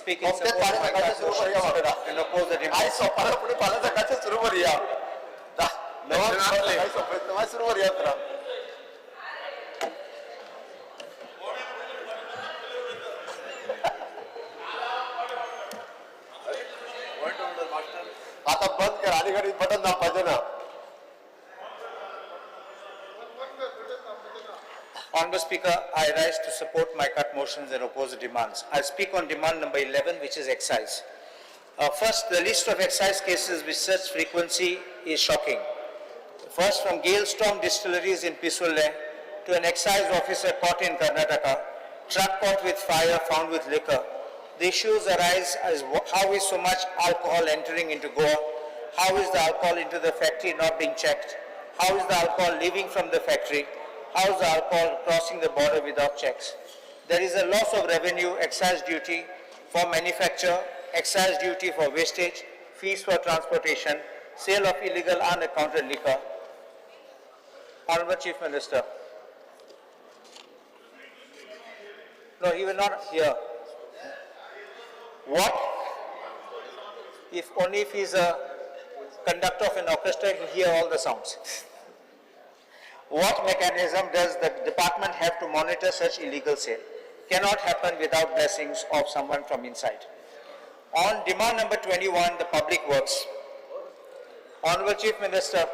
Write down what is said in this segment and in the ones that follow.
speak in support of my motions and oppose the demand. आता बंद कर आणि घडी बटन दाबायचं ना. Honourable Speaker, I rise to support my cut motions and oppose the demands. I speak on demand number 11, which is excise. First, the list of excise cases with such frequency is shocking. First, from Gailstorm distilleries in Pisule to an excise officer caught in Karnataka, truck caught with fire found with liquor. The issues arise as how is so much alcohol entering into Goa? How is the alcohol into the factory not being checked? How is the alcohol leaving from the factory? How is the alcohol crossing the border without checks? There is a loss of revenue, excise duty for manufacture, excise duty for wastage, fees for transportation, sale of illegal unaccounted liquor. Honourable Chief Minister. No, he will not hear. What? If only if he is a conductor of an orchestra, he will hear all the sounds. What mechanism does the department have to monitor such illegal sale? Cannot happen without blessings of someone from inside. On demand number 21, the public works. Honourable Chief Minister.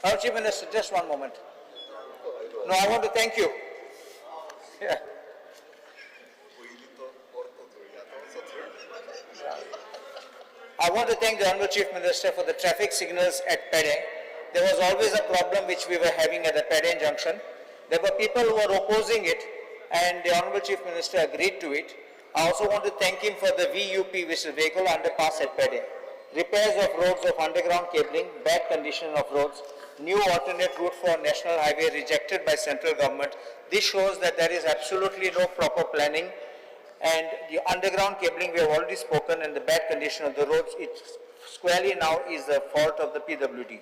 Honourable Chief Minister, just one moment. No, I want to thank you. Yeah. I want to thank the Honourable Chief Minister for the traffic signals at Pede. There was always a problem which we were having at the Pede junction. There were people who were opposing it and the Honourable Chief Minister agreed to it. I also want to thank him for the VUP, which is vehicle underpass at Pede. Repairs of roads of underground cabling, bad condition of roads, new alternate route for national highway rejected by central government. This shows that there is absolutely no proper planning. And the underground cabling we have already spoken, and the bad condition of the roads, it squarely now is the fault of the PWD.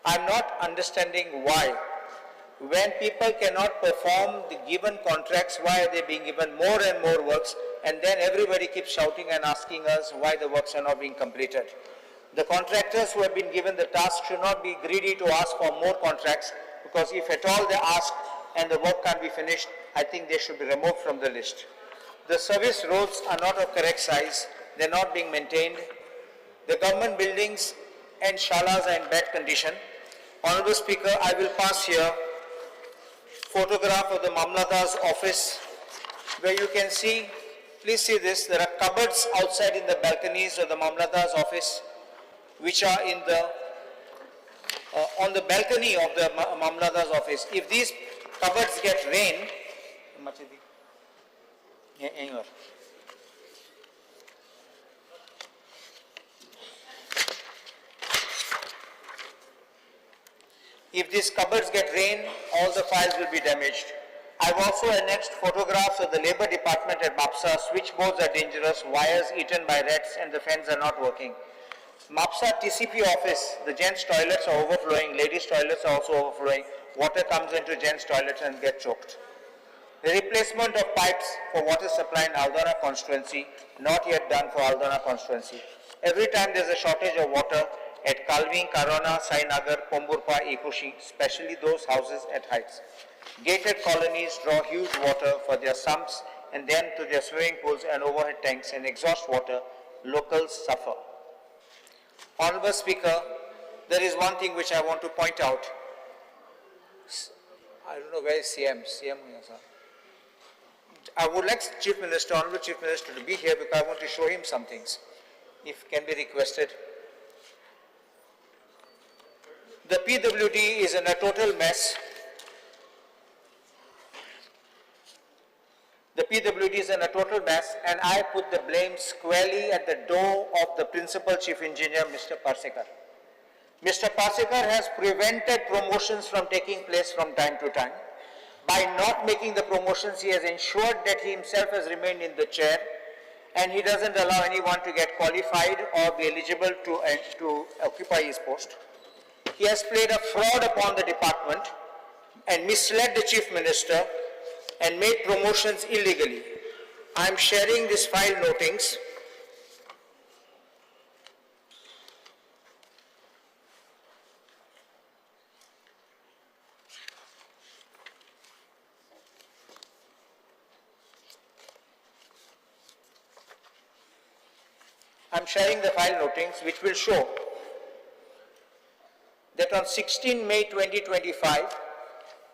I am not understanding why, when people cannot perform the given contracts, why are they being given more and more works, and then everybody keeps shouting and asking us why the works are not being completed. The contractors who have been given the task should not be greedy to ask for more contracts, because if at all they ask and the work can't be finished, I think they should be removed from the list. The service roads are not of correct size, they are not being maintained. The government buildings and shalas are in bad condition. Honourable Speaker, I will pass here photograph of the Mamlada's office where you can see, please see this, there are cupboards outside in the balconies of the Mamlada's office which are in the, on the balcony of the Mamlada's office. If these cupboards get rain, if these cupboards get rain, all the files will be damaged. I've also annexed photographs of the Labour Department at Mapsa. Switchboards are dangerous, wires eaten by rats, and the fans are not working. Mapsa TCP office, the gents' toilets are overflowing, ladies' toilets are also overflowing. Water comes into gents' toilets and gets choked. The replacement of pipes for water supply in Aldona constituency, not yet done for Aldona constituency. Every time there's a shortage of water at Kalving, Karona, Sainagar, Pomburpa, Ekushi, especially those houses at heights. Gated colonies draw huge water for their sumps and then to their swimming pools and overhead tanks and exhaust water. Locals suffer. Honourable Speaker, there is one thing which I want to point out. I don't know where is CM. I would like Chief Minister, Honourable Chief Minister, to be here because I want to show him some things, if can be requested. The PWD is in a total mess. The PWD is in a total mess, and I put the blame squarely at the door of the Principal Chief Engineer, Mr. Parsekar. Mr. Parsekar has prevented promotions from taking place from time to time. By not making the promotions, he has ensured that he himself has remained in the chair, and he doesn't allow anyone to get qualified or be eligible to occupy his post. He has played a fraud upon the department and misled the Chief Minister and made promotions illegally. I am sharing this file notings. I'm sharing the file notings which will show that on 16 May 2025,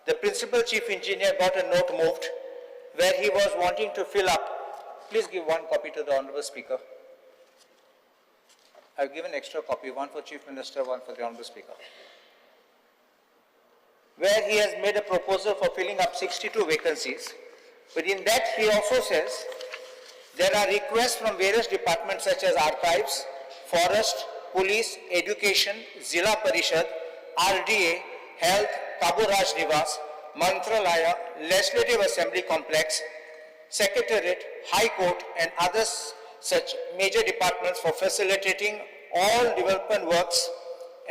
the Principal Chief Engineer got a note moved where he was wanting to fill up. Please give one copy to the Honorable Speaker. I've given extra copy, one for Chief Minister, one for the Honorable Speaker. Where he has made a proposal for filling up 62 vacancies, but in that he also says there are requests from various departments such as Archives, Forest, Police, Education, Zilla Parishad, RDA, Health, Cabo Raj Nivas, Mantralaya, Legislative Assembly Complex, Secretariat, High Court and others such major departments for facilitating all development works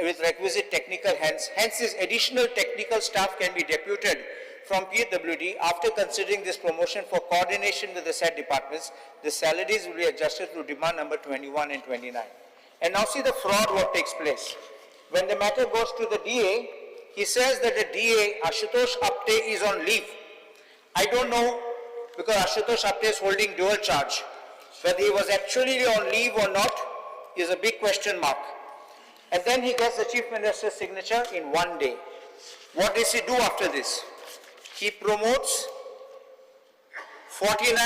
with requisite technical hands. Hence, this additional technical staff can be deputed from PWD after considering this promotion for coordination with the said departments. The salaries will be adjusted to demand number 21 and 29. And now see the fraud what takes place. When the matter goes to the DA, he says that the DA, Ashutosh Apte, is on leave. I don't know, because Ashutosh Apte is holding dual charge. Whether he was actually on leave or not is a big question mark. And then he gets the Chief Minister's signature in one day. What does he do after this? He promotes 49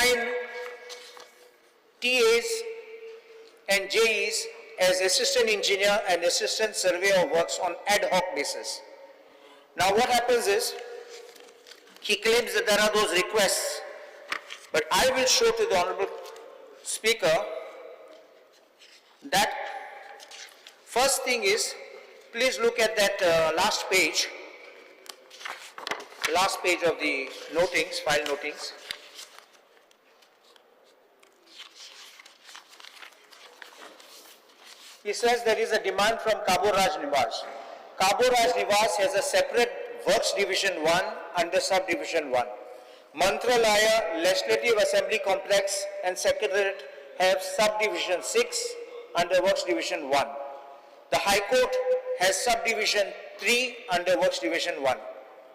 TAs and JEs as assistant engineer and assistant surveyor of works on ad hoc basis. Now what happens is, he claims that there are those requests, but I will show to the Honorable Speaker that first thing is, please look at that last page of the notings, file notings. He says there is a demand from Cabo Raj Nivas. Cabo Raj Nivas has a separate Works Division 1 under Subdivision 1. Mantralaya, Legislative Assembly Complex and Secretariat have Subdivision 6 under Works Division 1. The High Court has Subdivision 3 under Works Division 1.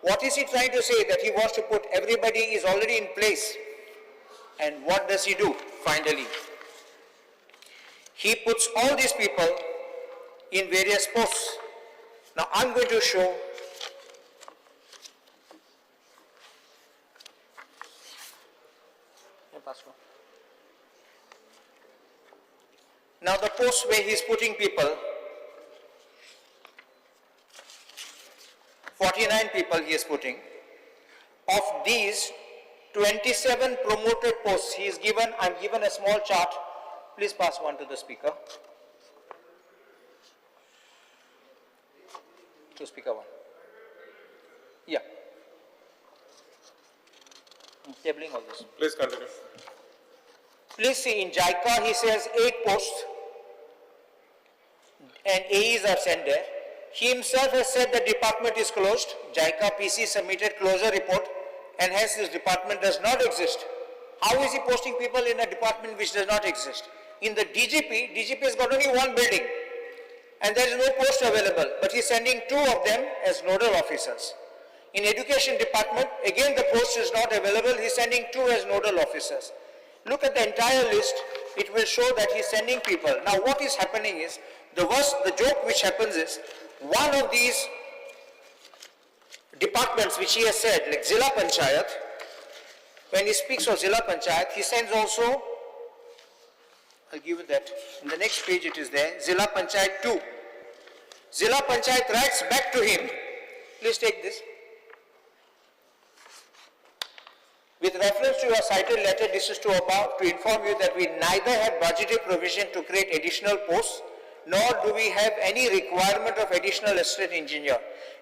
What is he trying to say? That he wants to put everybody is already in place. And what does he do finally? He puts all these people in various posts. Now I'm going to show now the posts where he is putting people. 49 people he is putting. Of these, 27 promoted posts he is given. I'm given a small chart. Please pass one to the Speaker. To Speaker 1. Yeah. Tabling all this. Please continue. Please see, in JICA he says 8 posts and AEs are sent there. He himself has said the department is closed. JICA PC submitted closure report and hence this department does not exist. How is he posting people in a department which does not exist? In the DGP has got only one building and there is no post available, but he is sending 2 of them as nodal officers. In Education Department, again the post is not available, he is sending 2 as nodal officers. Look at the entire list, it will show that he is sending people. Now what is happening is, the joke which happens is, one of these departments which he has said, like Zilla Panchayat, when he speaks of Zilla Panchayat, he sends also, I'll give you that, in the next page it is there, Zilla Panchayat 2. Zilla Panchayat writes back to him, please take this. With reference to your cited letter, this is to inform you that we neither have budgeted provision to create additional posts, nor do we have any requirement of additional assistant engineer.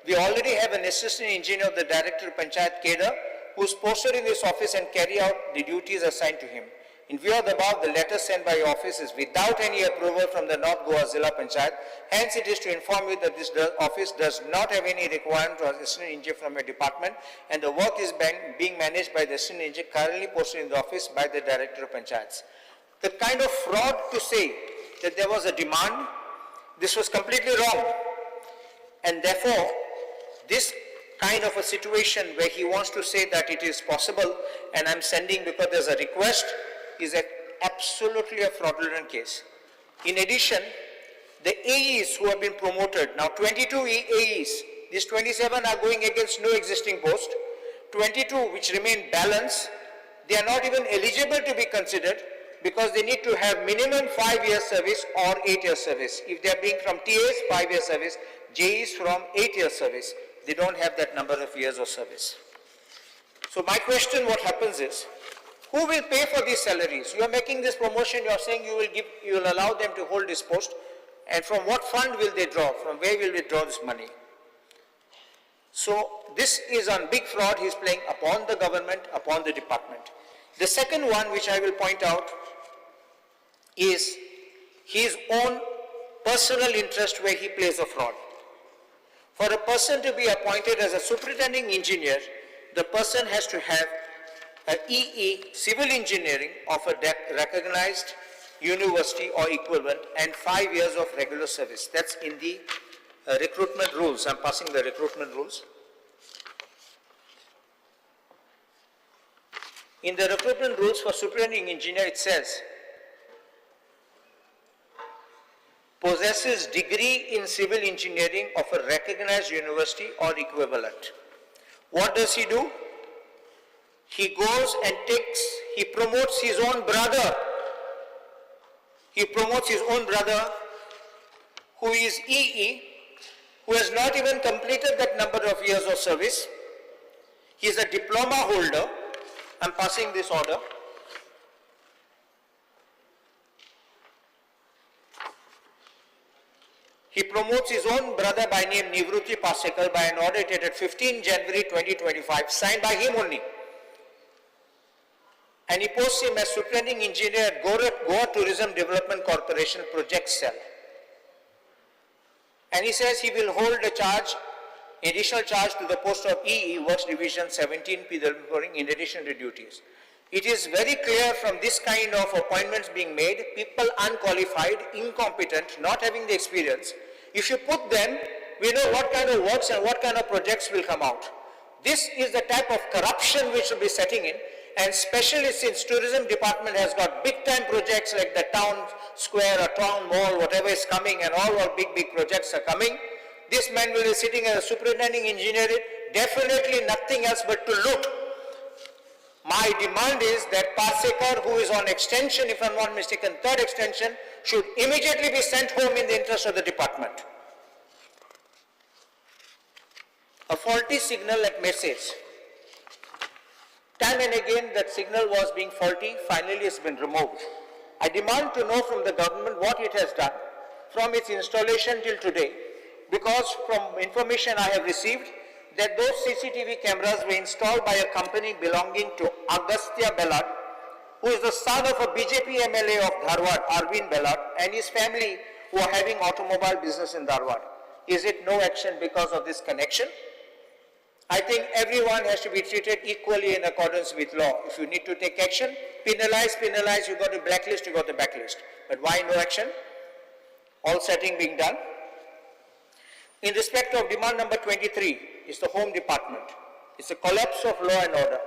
We already have an assistant engineer of the Director of Panchayat Kedar who is posted in this office and carry out the duties assigned to him. In view of the above, the letter sent by your office is without any approval from the North Goa Zilla Panchayat. Hence, it is to inform you that this office does not have any requirement for assistant engineer from your department, and the work is being managed by the assistant engineer currently posted in the office by the Director of Panchayats. The kind of fraud to say that there was a demand, this was completely wrong. And therefore, this kind of a situation where he wants to say that it is possible and I'm sending because there's a request is absolutely a fraudulent case. In addition, the AEs who have been promoted, now 22 AEs, these 27 are going against no existing post, 22 which remain balanced, they are not even eligible to be considered because they need to have minimum 5 years service or 8 years service. If they are being from TAs, 5 years service, JEs from 8 years service, they don't have that number of years of service. So my question, what happens is, who will pay for these salaries? You are making this promotion, you are saying you will allow them to hold this post, and from what fund will they draw? From where will they draw this money? So this is a big fraud he is playing upon the government, upon the department. The second one which I will point out is his own personal interest where he plays a fraud. For a person to be appointed as a superintending engineer, the person has to have an EE, civil engineering of a recognized university or equivalent and 5 years of regular service. That's in the recruitment rules. I'm passing the recruitment rules. In the recruitment rules for superintending engineer, it says, possesses degree in civil engineering of a recognized university or equivalent. What does he do? He goes and he promotes his own brother. He promotes his own brother who is EE, who has not even completed that number of years of service. He is a diploma holder. I'm passing this order. He promotes his own brother by name Nivruti Pasekar by an order dated 15 January 2025, signed by him only. And he posts him as superintending engineer at Goa Tourism Development Corporation Project Cell. And he says he will hold a charge, additional charge to the post of EE, Works Division 17, PWD, in addition to duties. It is very clear from this kind of appointments being made, people unqualified, incompetent, not having the experience. If you put them, we know what kind of works and what kind of projects will come out. This is the type of corruption which will be setting in, and especially since tourism department has got big time projects like the town square or town mall, whatever is coming, and all our big projects are coming. This man will be sitting as a superintending engineer, definitely nothing else but to loot. My demand is that Pasekar, who is on extension, if I'm not mistaken, third extension, should immediately be sent home in the interest of the department. A faulty signal at message. Time and again that signal was being faulty, finally it's been removed. I demand to know from the government what it has done from its installation till today, because from information I have received that those CCTV cameras were installed by a company belonging to Agastya Bellad, who is the son of a BJP MLA of Dharwad, Arvind Bellad, and his family who are having automobile business in Dharwad. Is it no action because of this connection? I think everyone has to be treated equally in accordance with law. If you need to take action, penalize, you got to blacklist, you got to backlist. But why no action? All setting being done. In respect of demand number 23 is the Home Department. It's a collapse of law and order.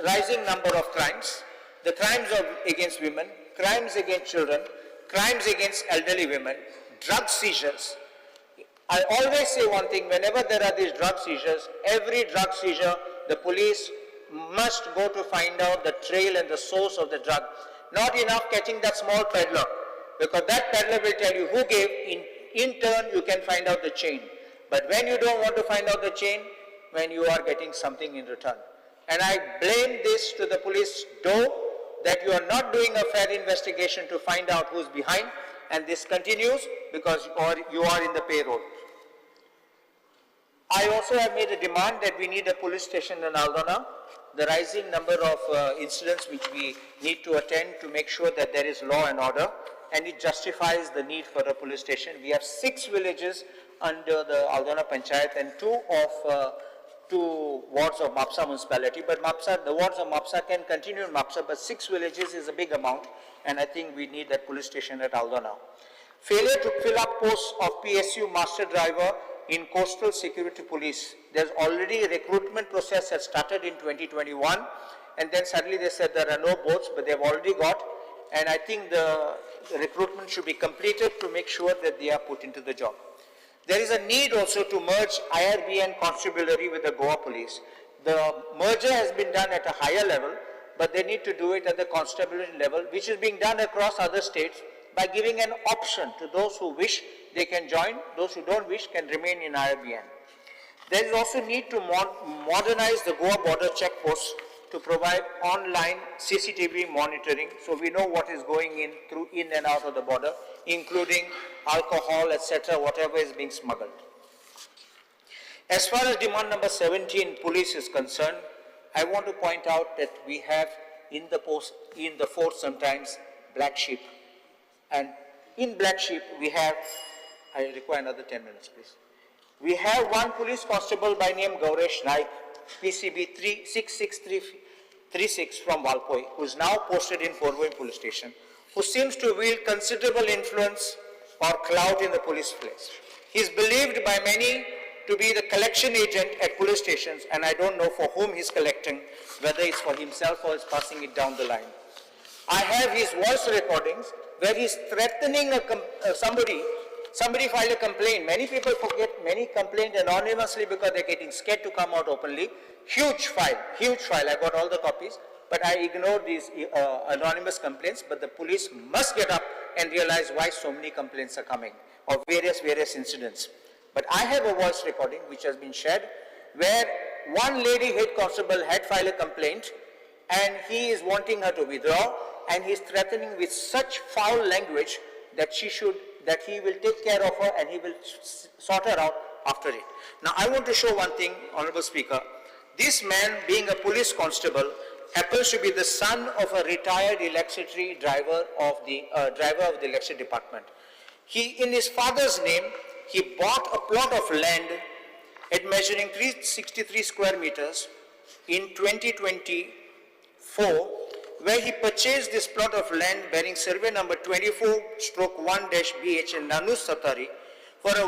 Rising number of crimes, the crimes against women, crimes against children, crimes against elderly women, drug seizures. I always say one thing, whenever there are these drug seizures, every drug seizure, the police must go to find out the trail and the source of the drug. Not enough catching that small peddler, because that peddler will tell you who gave, in turn you can find out the chain. But when you don't want to find out the chain, when you are getting something in return. And I blame this to the police, though, that you are not doing a fair investigation to find out who's behind, and this continues because you are in the payroll. I also have made a demand that we need a police station in Aldona. The rising number of incidents which we need to attend to make sure that there is law and order, and it justifies the need for a police station. We have 6 villages under the Aldona Panchayat and 2 wards of Mapsa municipality, but the wards of Mapsa can continue in Mapsa, but 6 villages is a big amount, and I think we need that police station at Aldona. Failure to fill up posts of PSU master driver in coastal security police. There's already a recruitment process that started in 2021, and then suddenly they said there are no boats, but they've already got, and I think the recruitment should be completed to make sure that they are put into the job. There is a need also to merge IRB and constabulary with the Goa police. The merger has been done at a higher level, but they need to do it at the constabulary level, which is being done across other states by giving an option to those who wish, they can join, those who don't wish can remain in IRBN. There is also need to modernize the Goa border checkposts to provide online CCTV monitoring, so we know what is going in and out of the border, including alcohol, etc., whatever is being smuggled. As far as demand number 17, police is concerned, I want to point out that we have in the force sometimes black sheep. And in black sheep, we have, I require another 10 minutes, please. We have one police constable by name Gauresh Naik, PCB 66336 from Valpoi, who is now posted in Porvoy police station, who seems to wield considerable influence or clout in the police place. He is believed by many to be the collection agent at police stations, and I don't know for whom he is collecting, whether it's for himself or is passing it down the line. I have his voice recordings where he is threatening somebody filed a complaint. Many people forget, many complain anonymously because they're getting scared to come out openly. Huge file, I got all the copies, but I ignored these anonymous complaints, but the police must get up and realize why so many complaints are coming, of various incidents. But I have a voice recording which has been shared, where one lady head constable had filed a complaint, and he is wanting her to withdraw, and he is threatening with such foul language that he will take care of her and he will sort her out after it. Now I want to show one thing, Honorable Speaker. This man, being a police constable, happens to be the son of a retired electricity driver of the electricity department. In his father's name, he bought a plot of land at measuring 363 square meters in 2024, where he purchased this plot of land bearing survey number 24/1-BH in Nanus Satari for a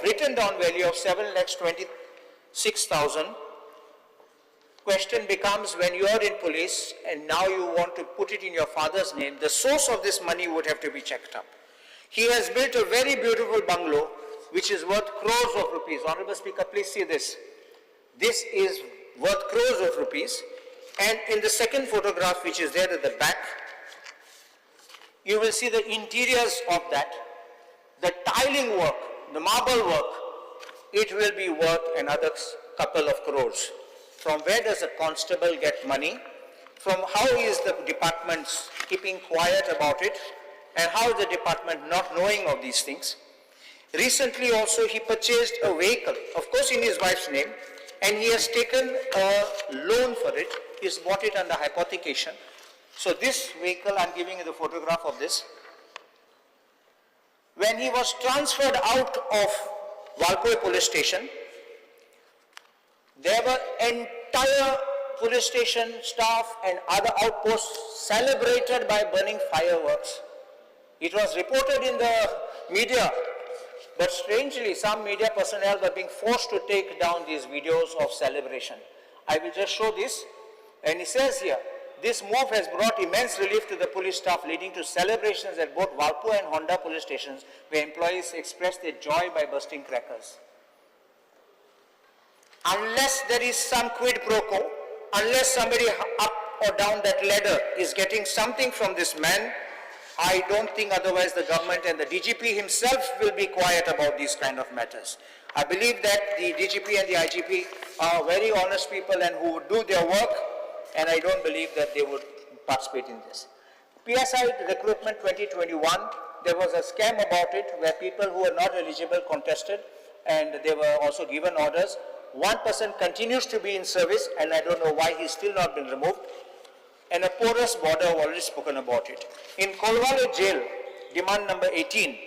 written down value of 7,26,000. Question becomes, when you are in police and now you want to put it in your father's name, the source of this money would have to be checked up. He has built a very beautiful bungalow which is worth crores of rupees. Honorable Speaker, please see this. This is worth crores of rupees. And in the second photograph, which is there at the back, you will see the interiors of that. The tiling work, the marble work, it will be worth another couple of crores. From where does a constable get money? From how is the department keeping quiet about it? And how is the department not knowing of these things? Recently also, he purchased a vehicle, of course in his wife's name, and he has taken a loan for it. He's bought it under hypothecation. So this vehicle, I'm giving you the photograph of this. When he was transferred out of Valpoi police station, there were entire police station staff and other outposts celebrated by burning fireworks. It was reported in the media, but strangely some media personnel were being forced to take down these videos of celebration. I will just show this. And it says here, this move has brought immense relief to the police staff, leading to celebrations at both Valpo and Honda police stations, where employees expressed their joy by bursting crackers. Unless there is some quid pro quo, unless somebody up or down that ladder is getting something from this man, I don't think otherwise the government and the DGP himself will be quiet about these kind of matters. I believe that the DGP and the IGP are very honest people and who would do their work, and I don't believe that they would participate in this. PSI recruitment 2021, there was a scam about it where people who were not eligible contested. and they were also given orders. One person continues to be in service, and I don't know why he's still not been removed. And a porous border, I've already spoken about it. In Kolwale jail, demand number 18,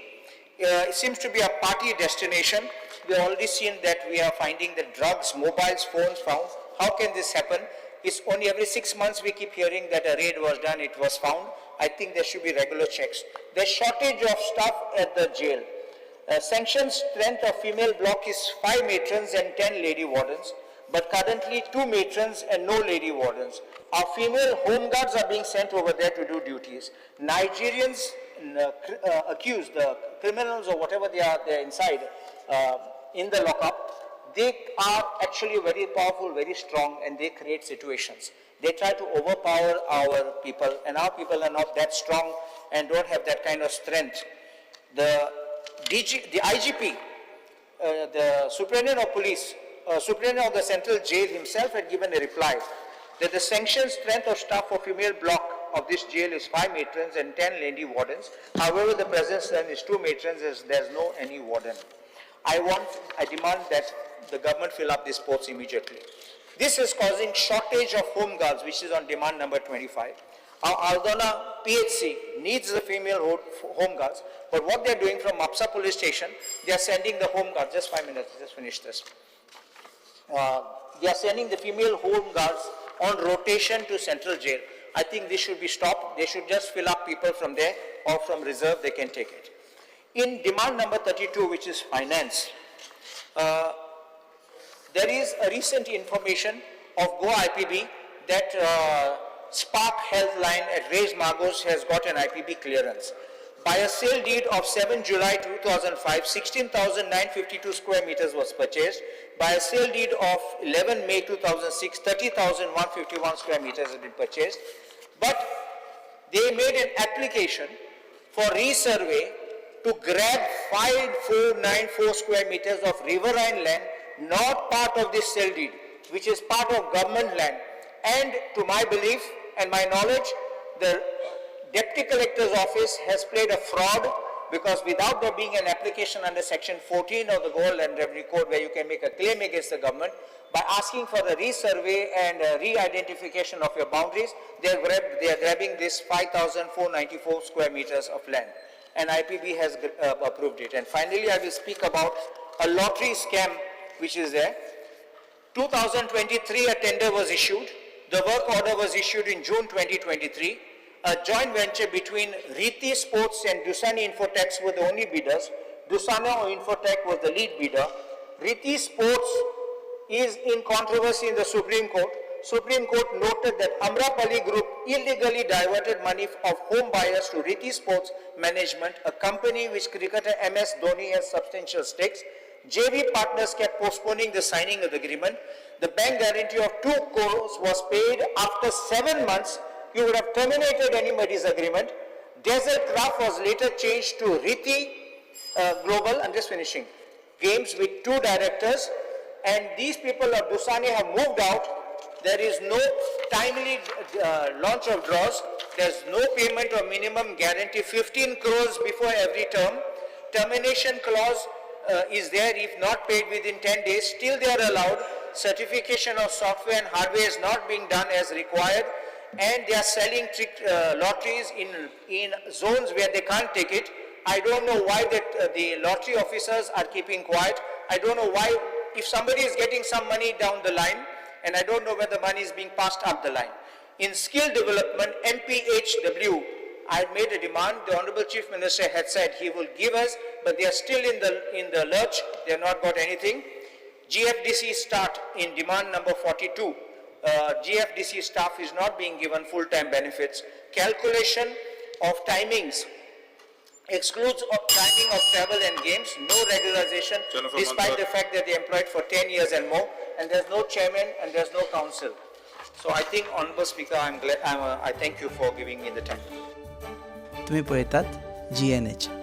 it seems to be a party destination. We've already seen that we are finding the drugs, mobiles, phones found. How can this happen? It's only every 6 months we keep hearing that a raid was done, it was found. I think there should be regular checks. There's shortage of staff at the jail. Sanctioned strength of female block is 5 matrons and 10 lady wardens, but currently 2 matrons and no lady wardens. Our female home guards are being sent over there to do duties. Nigerians accused, criminals or whatever they are, they're inside in the lockup. They are actually very powerful, very strong, and they create situations. They try to overpower our people, and our people are not that strong and don't have that kind of strength. The IGP, the Superintendent of Police, Superintendent of the Central Jail himself had given a reply that the sanctioned strength of staff for female block of this jail is 5 matrons and 10 lady wardens. However, the present strength is 2 matrons, as there's no any warden. I demand that the government fill up these posts immediately. This is causing shortage of home guards, which is on demand number 25. Our Aldona PHC needs the female home guards, but what they're doing from Mapsa police station, they are sending the home guards, just 5 minutes, just finish this. They are sending the female home guards on rotation to central jail. I think this should be stopped. They should just fill up people from there, or from reserve they can take it. In demand number 32, which is finance, there is a recent information of Goa IPB that Spark Health Line at Raised Margos has got an IPB clearance. By a sale deed of 7 July 2005, 16,952 square meters was purchased. By a sale deed of 11 May 2006, 30,151 square meters has been purchased. But they made an application for resurvey to grab 5494 square meters of riverine land, not part of this sale deed, which is part of government land. And to my belief and my knowledge, the Deputy Collector's Office has played a fraud, because without there being an application under Section 14 of the Goa Land Revenue Code, where you can make a claim against the government, by asking for a resurvey and re-identification of your boundaries, they are grabbing this 5,494 square meters of land. And IPB has approved it. And finally, I will speak about a lottery scam which is there. 2023, a tender was issued. The work order was issued in June 2023. A joint venture between Riti Sports and Dusani Infotechs were the only bidders. Dusana Infotech was the lead bidder. Riti Sports is in controversy in the Supreme Court. Supreme Court noted that Amrapali Group illegally diverted money of home buyers to Riti Sports Management, a company which cricketer MS Dhoni has substantial stakes. JV partners kept postponing the signing of the agreement. The bank guarantee of 2 crores was paid after 7 months. You would have terminated anybody's agreement. Desert Craft was later changed to Riti Global, I'm just finishing, Games with 2 directors, and these people of Dusani have moved out. There is no timely launch of draws. There's no payment of minimum guarantee, 15 crores before every term. Termination clause is there if not paid within 10 days. Still they are allowed. Certification of software and hardware is not being done as required. And they are selling lotteries in zones where they can't take it. I don't know why the lottery officers are keeping quiet. I don't know why, if somebody is getting some money down the line, and I don't know where the money is being passed up the line. In skill development, MPHW, I had made a demand. The Honorable Chief Minister had said he will give us, but they are still in the lurch. They have not got anything. GFDC start in demand number 42. GFDC staff is not being given full-time benefits. Calculation of timings excludes timing of travel and games, no regularization, despite the fact that they employed for 10 years and more, and there's no chairman and there's no council. So I think, Honorable Speaker, I thank you for giving me the time. तुम्ही पळयतात GNH.